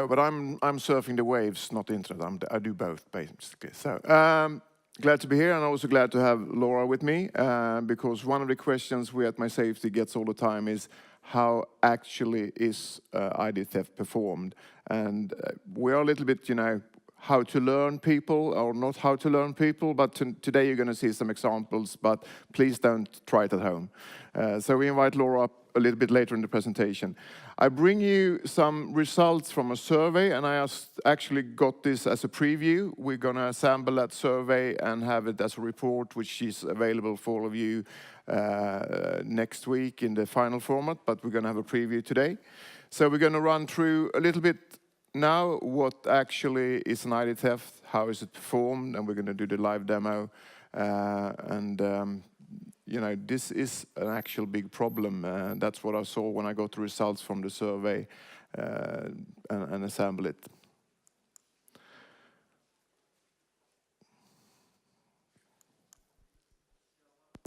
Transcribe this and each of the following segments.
No, but I'm surfing the waves, not the internet. I do both, basically. So, glad to be here, and also glad to have Laura with me, because one of the questions we at MySafety gets all the time is how actually is ID theft performed? And we are a little bit, how to learn people or not how to learn people, but today you're going to see some examples, but please don't try it at home. So we invite Laura up a little bit later in the presentation. I bring you some results from a survey, and I actually got this as a preview. We're going to assemble that survey and have it as a report, which is available for all of you next week in the final format, but we're going to have a preview today. So we're going to run through a little bit now what actually is an ID theft, how is it performed, and we're going to do the live demo. This is an actual big problem. That's what I saw when I got the results from the survey and assemble it.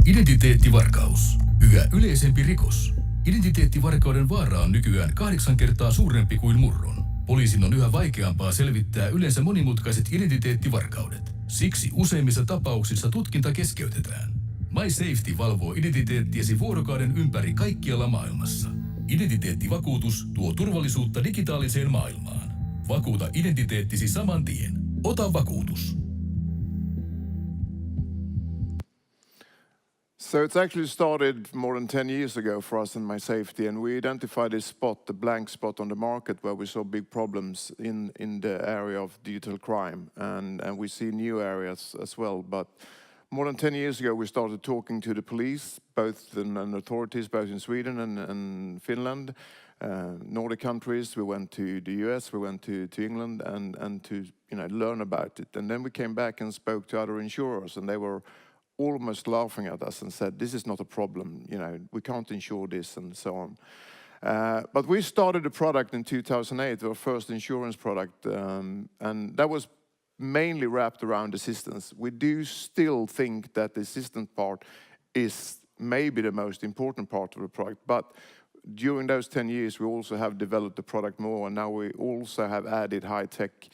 Identiteettivarkaus. Yhä yleisempi rikos. Identiteettivarkauden vaara on nykyään 8 kertaa suurempi kuin murron. Poliisin on yhä vaikeampaa selvittää yleensä monimutkaiset identiteettivarkaudet. Siksi useimmissa tapauksissa tutkinta keskeytetään. MySafety valvoo identiteettiesi vuorokauden ympäri kaikkialla maailmassa. Identiteettivakuutus tuo turvallisuutta digitaaliseen maailmaan. Vakuuta identiteettisi saman tien. Ota vakuutus. So it's actually started more than 10 years ago for us in MySafety, and we identified this spot, the blank spot on the market, where we saw big problems in the area of digital crime, and we see new areas as well. But more than 10 years ago, we started talking to the police, both and authorities, both in Sweden and Finland, Nordic countries. We went to the US, we went to England, and to learn about it. And then we came back and spoke to other insurers, and they were almost laughing at us and said, "This is not a problem. We can't insure this," and so on. But we started a product in 2008, our first insurance product, and that was mainly wrapped around assistance. We do still think that the assistance part is maybe the most important part of the product, but during those 10 years we also have developed the product more, and now we also have added high-tech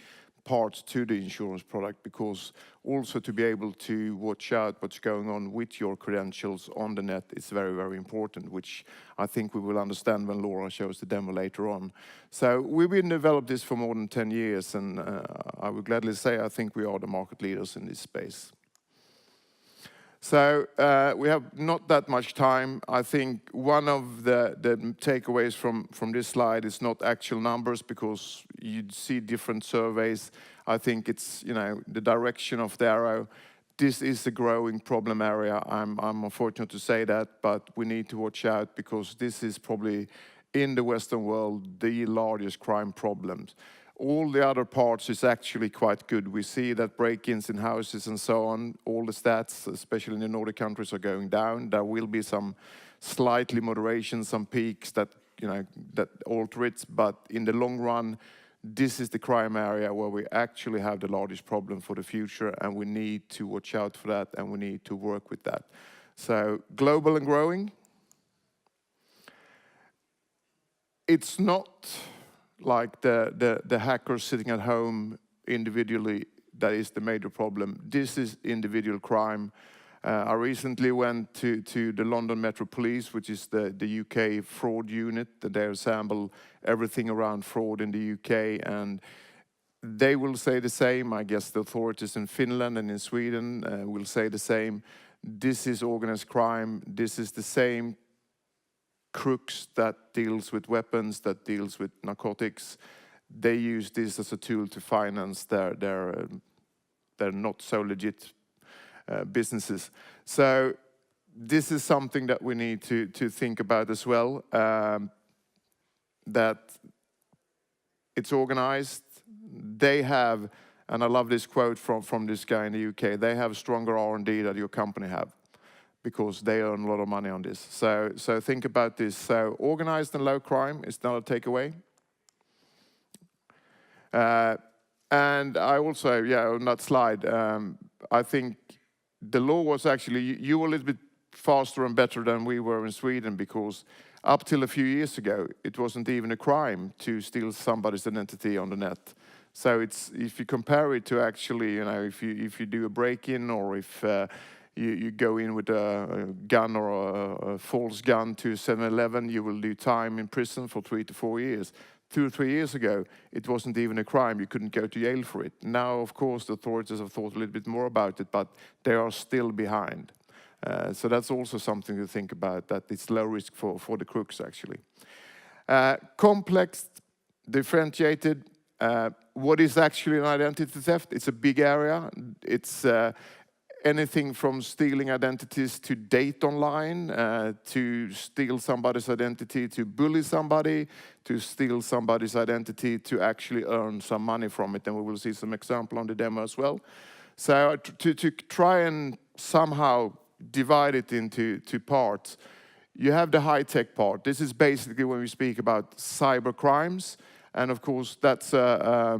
parts to the insurance product, because also to be able to watch out what's going on with your credentials on the net is very, very important, which I think we will understand when Laura shows the demo later on. So we've been developing this for more than 10 years, and I would gladly say I think we are the market leaders in this space. So we have not that much time. I think one of the takeaways from this slide is not actual numbers, because you see different surveys. I think it's the direction of the arrow. This is a growing problem area. I'm unfortunate to say that, but we need to watch out, because this is probably in the Western world the largest crime problems. All the other parts is actually quite good. We see that break-ins in houses and so on, all the stats, especially in the Nordic countries, are going down. There will be some slightly moderation, some peaks that alter it, but in the long run, this is the crime area where we actually have the largest problem for the future, and we need to watch out for that, and we need to work with that. So global and growing. It's not like the hackers sitting at home individually that is the major problem. This is individual crime. I recently went to the London Metro Police, which is the UK fraud unit. They assemble everything around fraud in the UK, and they will say the same. I guess the authorities in Finland and in Sweden will say the same. This is organized crime. This is the same crooks that deals with weapons, that deals with narcotics. They use this as a tool to finance their not so legit businesses. So this is something that we need to think about as well, that it's organized. They have, and I love this quote from this guy in the UK, they have stronger R&D than your company have, because they earn a lot of money on this. So think about this. So organized and low crime is not a takeaway. And I also, on that slide, I think the law was actually, you were a little bit faster and better than we were in Sweden, because Up till a few years ago, it wasn't even a crime to steal somebody's identity on the net. So if you compare it to actually, if you do a break-in, or if you go in with a gun or a false gun to 7-Eleven, you will do time in prison for 3 to 4 years. 2 or 3 years ago, it wasn't even a crime. You couldn't go to jail for it. Now, of course, the authorities have thought a little bit more about it, but they are still behind. So that's also something to think about, that it's low risk for the crooks, actually. Complex, differentiated. What is actually an identity theft? It's a big area. It's anything from stealing identities to date online, to steal somebody's identity to bully somebody, to steal somebody's identity to actually earn some money from it. And we will see some example on the demo as well. So to try and somehow divide it into parts, you have the high-tech part. This is basically when we speak about cyber crimes. And of course, that's, I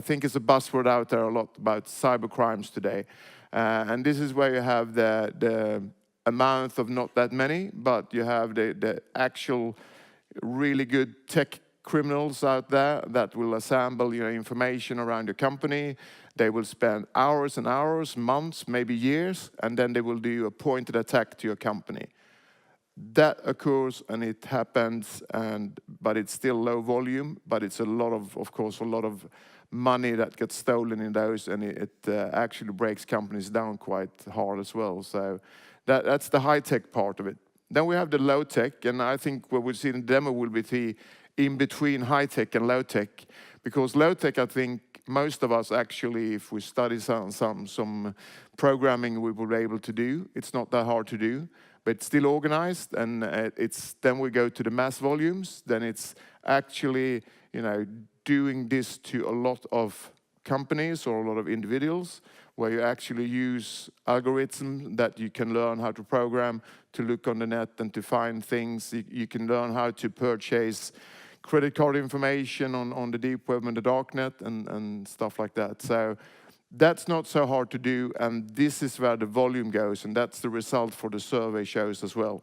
think it's a buzzword out there a lot about cyber crimes today. And this is where you have the amount of not that many, but you have the actual really good tech criminals out there that will assemble information around your company. They will spend hours and hours, months, maybe years, and then they will do a pointed attack to your company. That occurs and it happens, but it's still low volume, but it's a lot of course, a lot of money that gets stolen in those, and it actually breaks companies down quite hard as well. So that's the high-tech part of it. Then we have the low-tech, and I think what we'll see in the demo will be in between high-tech and low-tech, because low-tech, I think most of us actually, if we study some programming, we will be able to do. It's not that hard to do, but it's still organized, and then we go to the mass volumes. Then it's actually, doing this to a lot of companies or a lot of individuals, where you actually use algorithms that you can learn how to program to look on the net and to find things. You can learn how to purchase credit card information on the deep web and the dark net and stuff like that. So that's not so hard to do, and this is where the volume goes, and that's the result for the survey shows as well.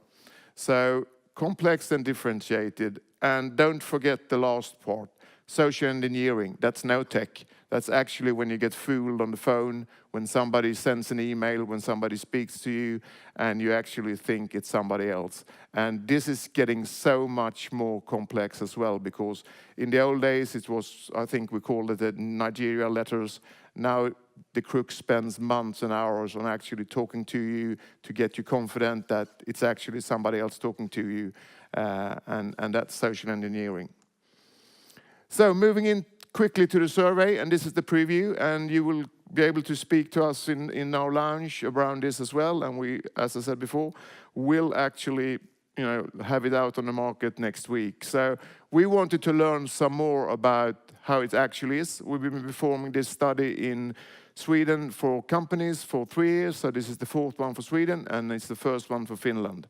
So complex and differentiated, and don't forget the last part. Social engineering, that's no tech. That's actually when you get fooled on the phone, when somebody sends an email, when somebody speaks to you, and you actually think it's somebody else. And this is getting so much more complex as well, because in the old days it was, I think we called it the Nigeria letters. Now the crook spends months and hours on actually talking to you to get you confident that it's actually somebody else talking to you, and that's social engineering. So moving in quickly to the survey, and this is the preview, and you will be able to speak to us in our lounge around this as well. And we, as I said before, will actually have it out on the market next week. So we wanted to learn some more about how it actually is. We've been performing this study in Sweden for companies for 3 years. So this is the 4th one for Sweden, and it's the 1st one for Finland.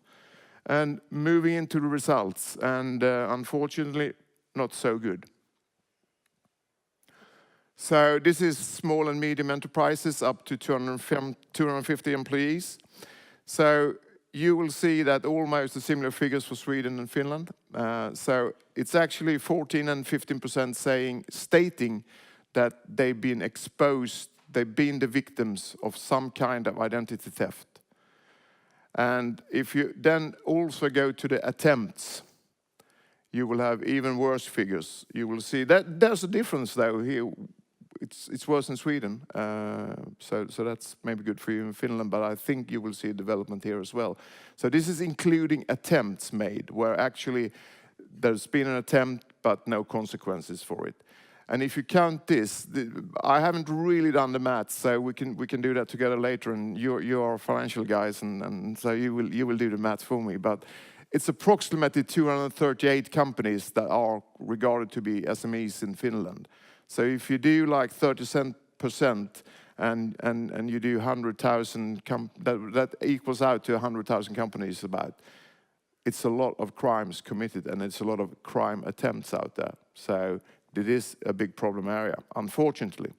And moving into the results, and unfortunately, not so good. So this is small and medium enterprises up to 250 employees. So you will see that almost the similar figures for Sweden and Finland. So it's actually 14 and 15% stating that they've been exposed, they've been the victims of some kind of identity theft. And if you then also go to the attempts, you will have even worse figures. You will see that there's a difference though here. It's worse in Sweden, so that's maybe good for you in Finland, but I think you will see a development here as well. So this is including attempts made, where actually there's been an attempt, but no consequences for it. And if you count this, I haven't really done the maths, so we can do that together later, and you are financial guys, and so you will do the maths for me, but it's approximately 238 companies that are regarded to be SMEs in Finland. So if you do like 30% and you do 100,000, that equals out to 100,000 companies about. It's a lot of crimes committed, and it's a lot of crime attempts out there. So it is a big problem area, unfortunately.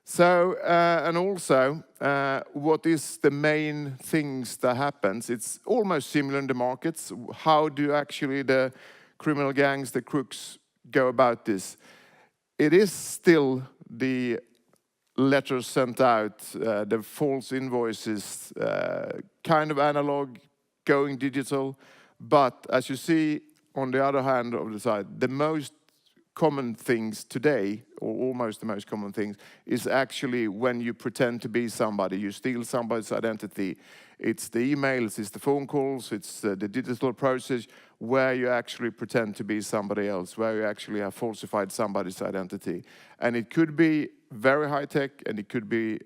So, and also, what is the main things that happens? It's almost similar in the markets. How do actually the criminal gangs, the crooks, go about this? It is still the letters sent out, the false invoices, kind of analog, going digital. But as you see on the other hand of the side, the most common things today, or almost the most common things, is actually when you pretend to be somebody, you steal somebody's identity. It's the emails, it's the phone calls, it's the digital process where you actually pretend to be somebody else, where you actually have falsified somebody's identity. And it could be very high tech, and it could be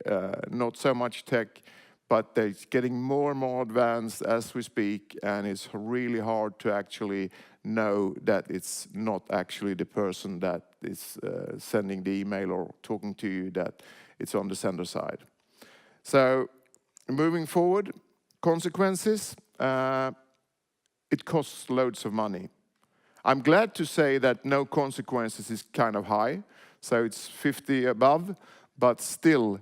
not so much tech, but it's getting more and more advanced as we speak, and it's really hard to actually know that it's not actually the person that is sending the email or talking to you, that it's on the sender side. So moving forward, consequences, it costs loads of money. I'm glad to say that no consequences is kind of high, so it's 50 above, but still,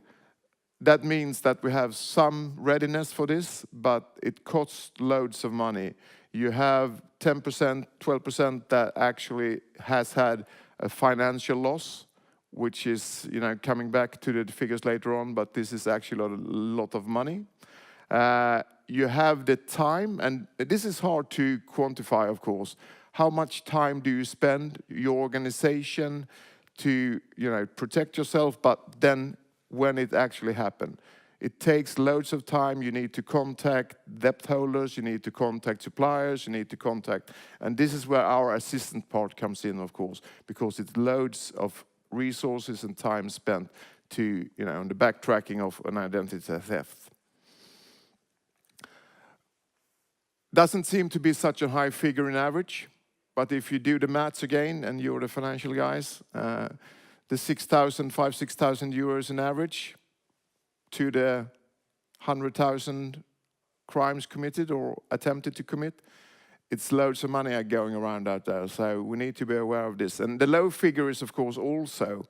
that means that we have some readiness for this, but it costs loads of money. You have 10%, 12% that actually has had a financial loss, which is, coming back to the figures later on, but this is actually a lot of money. You have the time, and this is hard to quantify, of course. How much time do you spend, your organization, to, protect yourself, but then when it actually happened? It takes loads of time. You need to contact debt holders, you need to contact suppliers, you need to contact, and this is where our assistant part comes in, of course, because it's loads of resources and time spent to, on the backtracking of an identity theft. Doesn't seem to be such a high figure in average, but if you do the maths again, and you're the financial guys, the 6,000 euros in average to the 100,000 crimes committed or attempted to commit, it's loads of money going around out there. So we need to be aware of this. And the low figure is, of course, also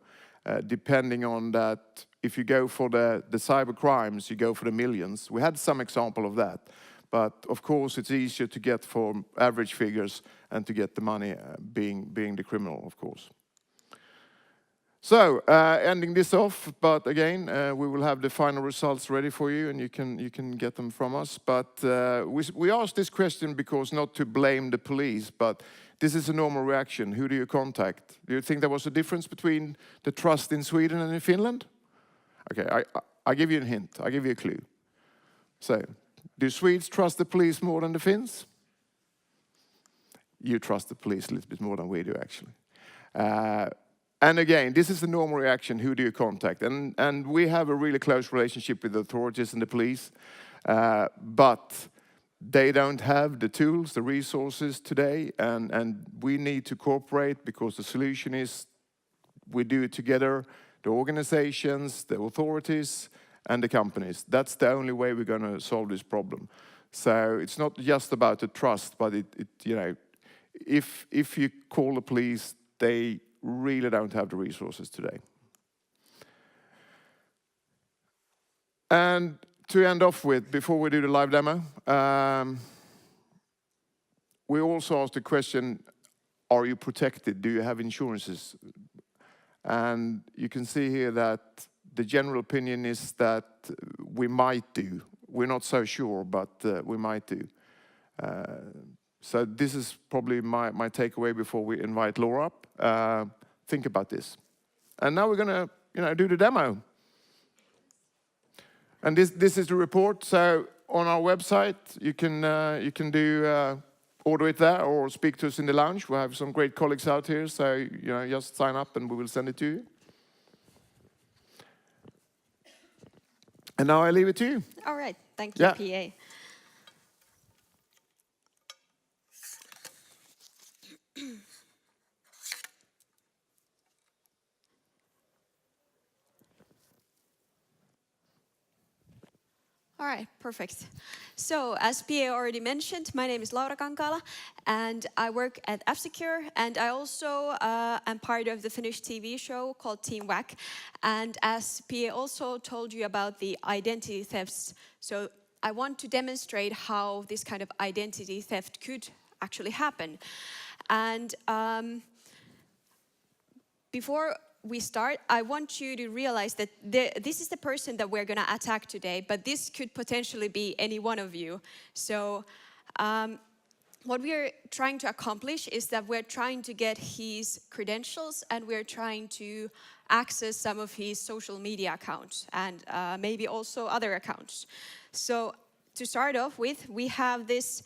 depending on that. If you go for the cyber crimes, you go for the millions. We had some example of that. But of course, it's easier to get for average figures and to get the money being the criminal, of course. So, ending this off, but again, we will have the final results ready for you, and you can get them from us. But we asked this question because not to blame the police, but this is a normal reaction. Who do you contact? Do you think there was a difference between the trust in Sweden and in Finland? Okay, I give you a hint. I give you a clue. So, do Swedes trust the police more than the Finns? You trust the police a little bit more than we do, actually. And again, this is the normal reaction. Who do you contact? And we have a really close relationship with the authorities and the police, but they don't have the tools, the resources today, and we need to cooperate, because the solution is we do it together, the organizations, the authorities, and the companies. That's the only way we're going to solve this problem. So it's not just about the trust, but if you call the police, they really don't have the resources today. And to end off with, before we do the live demo, we also asked the question, are you protected? Do you have insurances? And you can see here that the general opinion is that we might do. We're not so sure, but we might do. So this is probably my takeaway before we invite Laura up. Think about this. And now we're going to do the demo. And this is the report. So on our website, you can do order it there or speak to us in the lounge. We have some great colleagues out here, so just sign up and we will send it to you. And now I leave it to you. All right, thank you, PA. All right, perfect. So, as PA already mentioned, my name is Kankaala, and I work at F-Secure, and I also am part of the Finnish TV show called Team Whack. And as PA also told you about the identity thefts, so I want to demonstrate how this kind of identity theft could actually happen. And before we start, I want you to realize that this is the person that we're going to attack today, but this could potentially be any one of you. So what we're trying to accomplish is that we're trying to get his credentials, and we're trying to access some of his social media accounts and maybe also other accounts. So to start off with, we have this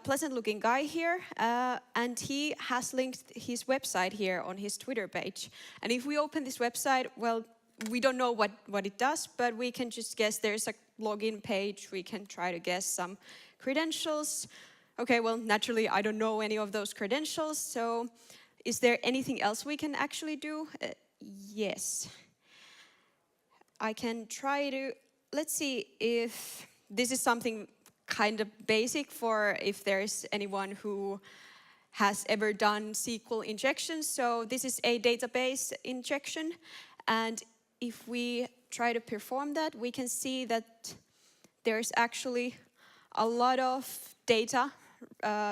pleasant-looking guy here, and he has linked his website here on his Twitter page. And if we open this website, well, we don't know what it does, but we can just guess there's a login page. We can try to guess some credentials. Okay, well, naturally, I don't know any of those credentials, so is there anything else we can actually do? Yes. I can try to, let's see if this is something kind of basic for if there's anyone who has ever done SQL injections. So this is a database injection, and if we try to perform that, we can see that there's actually a lot of data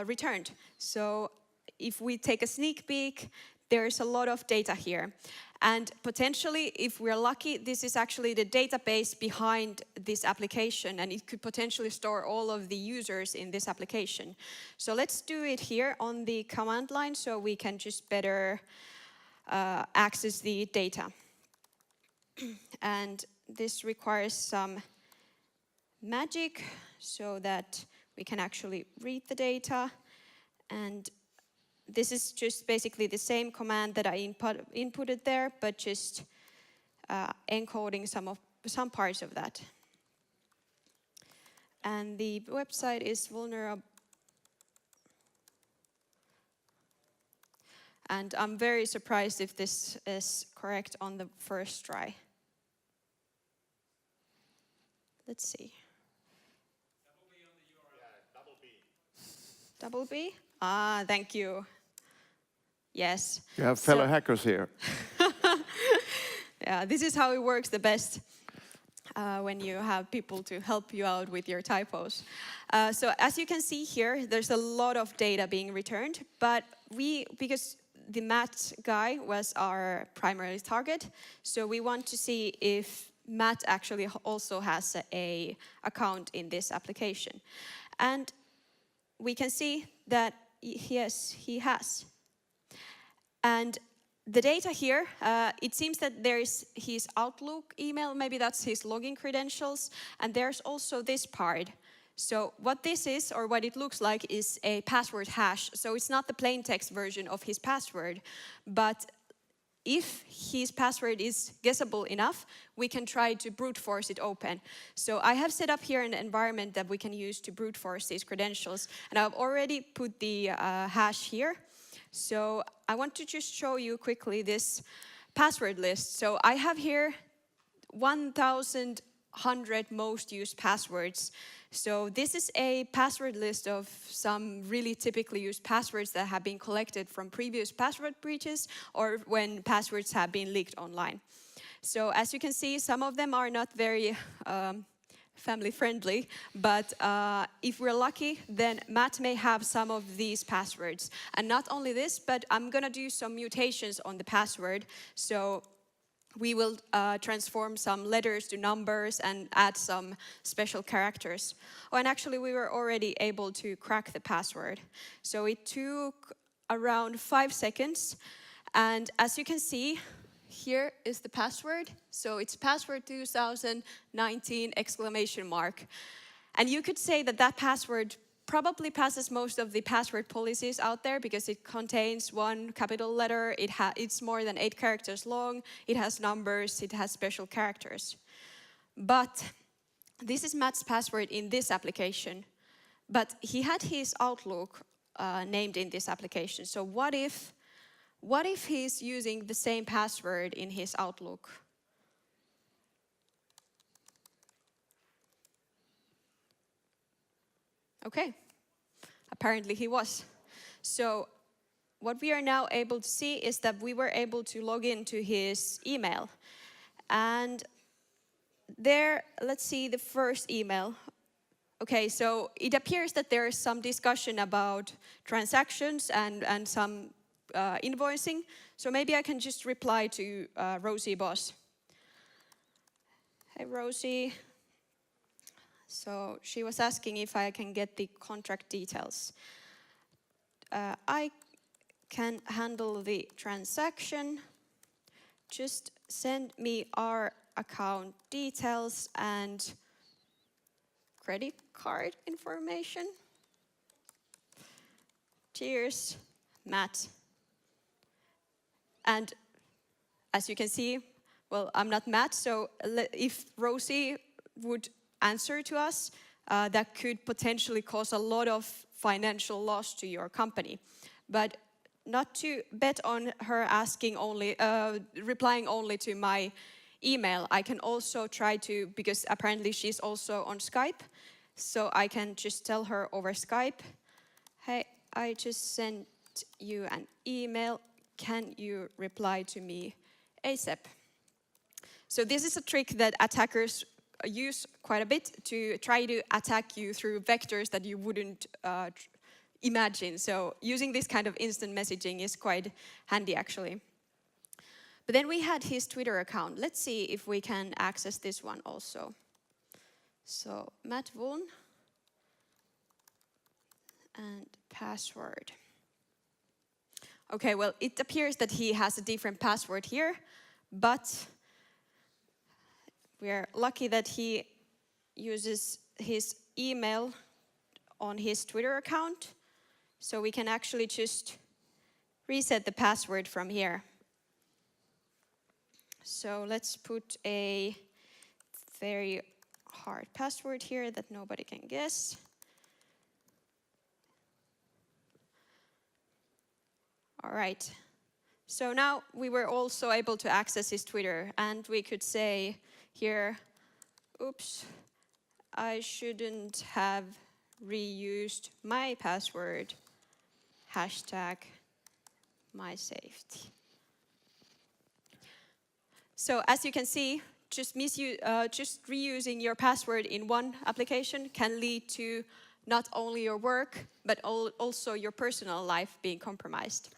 returned. So if we take a sneak peek, there's a lot of data here. And potentially, if we're lucky, this is actually the database behind this application, and it could potentially store all of the users in this application. So let's do it here on the command line so we can just better access the data. And this requires some magic so that we can actually read the data. And this is just basically the same command that I inputted there, but just encoding some parts of that. And the website is vulnerable. And I'm very surprised if this is correct on the first try. Let's see. Double B on the URL. Yeah, double B. Double B? Ah, thank you. Yes. You have fellow hackers here. Yeah, this is how it works the best when you have people to help you out with your typos. So as you can see here, there's a lot of data being returned, but because the Matt guy was our primary target, so we want to see if Matt actually also has an account in this application. And we can see that yes, he has. And the data here, it seems that there is his Outlook email, maybe that's his login credentials, and there's also this part. So what this is, or what it looks like, is a password hash. So it's not the plain text version of his password, but if his password is guessable enough, we can try to brute force it open. So I have set up here an environment that we can use to brute force these credentials, and I've already put the hash here. So I want to just show you quickly this password list. So I have here 1,100 most used passwords. So this is a password list of some really typically used passwords that have been collected from previous password breaches or when passwords have been leaked online. So as you can see, some of them are not very family friendly, but if we're lucky, then Matt may have some of these passwords. And not only this, but I'm gonna do some mutations on the password. So we will transform some letters to numbers and add some special characters. Oh, and actually we were already able to crack the password. So it took around 5 seconds. And as you can see, here is the password. So it's password 2019 exclamation mark. And you could say that that password probably passes most of the password policies out there because it contains one capital letter, it's more than 8 characters long, it has numbers, it has special characters. But this is Matt's password in this application. But he had his Outlook named in this application. So what if he's using the same password in his Outlook? Okay, apparently he was. So what we are now able to see is that we were able to log into his email. And there, let's see the first email. Okay, so it appears that there is some discussion about transactions and some invoicing. So maybe I can just reply to Rosie Boss. Hey Rosie. So she was asking if I can get the contract details. I can handle the transaction. Just send me our account details and credit card information. Cheers, Matt. And as you can see, well, I'm not Matt, so if Rosie would answer to us, that could potentially cause a lot of financial loss to your company. But not to bet on her asking only, replying only to my email. I can also try to, because apparently she's also on Skype, so I can just tell her over Skype, hey, I just sent you an email. Can you reply to me ASAP? So this is a trick that attackers use quite a bit to try to attack you through vectors that you wouldn't imagine. So using this kind of instant messaging is quite handy actually. But then we had his Twitter account. Let's see if we can access this one also. So Matt Woon and password. Okay, well, it appears that he has a different password here, but we're lucky that he uses his email on his Twitter account, so we can actually just reset the password from here. So let's put a very hard password here that nobody can guess. All right. So now we were also able to access his Twitter, and we could say here, oops, I shouldn't have reused my password, hashtag mySafety. So as you can see, just reusing your password in one application can lead to not only your work, but also your personal life being compromised.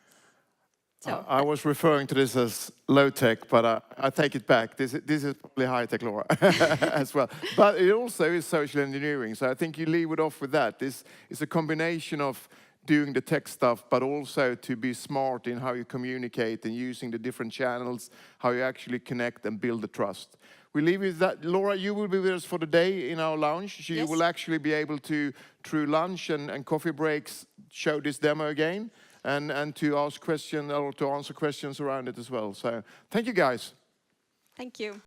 So, I was referring to this as low-tech, but I take it back. This is probably high-tech, Laura, as well. But it also is social engineering, so I think you leave it off with that. This is a combination of doing the tech stuff, but also to be smart in how you communicate and using the different channels, how you actually connect and build the trust. We leave with that. Laura, you will be with us for the day in our lounge. You will actually be able to, through lunch and coffee breaks, show this demo again. And to ask questions or to answer questions around it as well. So thank you guys. thank you.